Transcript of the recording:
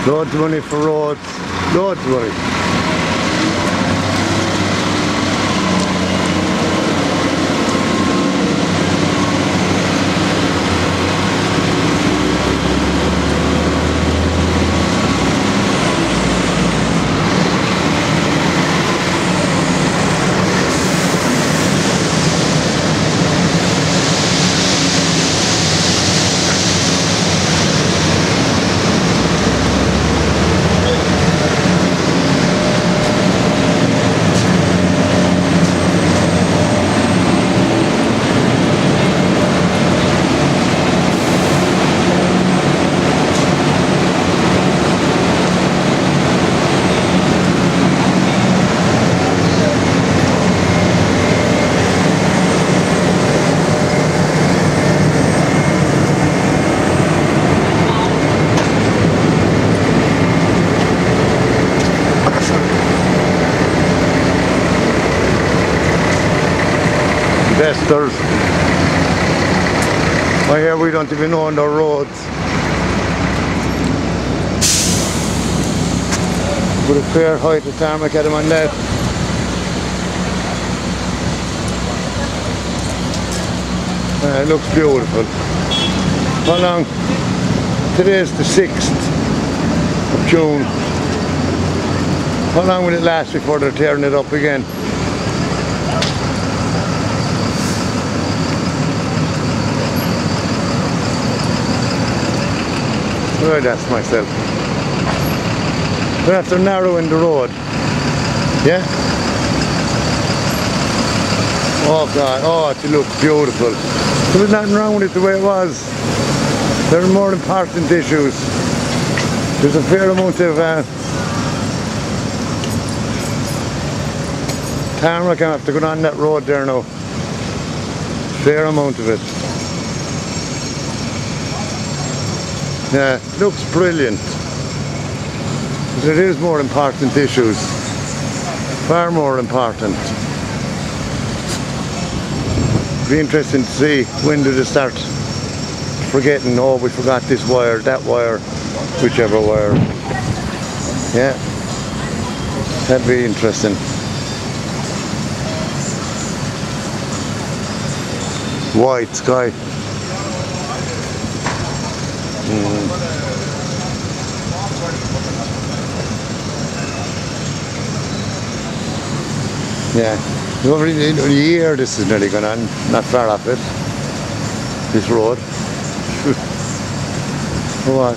Loads of money for roads. Loads of money. Investors. Oh yeah, we don't even own the roads. With a fair height of tarmac at them on that. It looks beautiful. How long? Today's the 6th of June. How long will it last before they're tearing it up again? I'd ask myself. But after narrowing the road, yeah? Oh God, oh it looks beautiful. There was nothing wrong with it the way it was. There are more important issues. There's a fair amount of tarmac I have to go on that road there now. Fair amount of it. Yeah, looks brilliant. But it is more important issues. Far more important. Be interesting to see when do they start forgetting, oh we forgot this wire, that wire, whichever wire. Yeah. That'd be interesting. White sky. Yeah, over a year this is nearly gone on, not far off it, this road. What?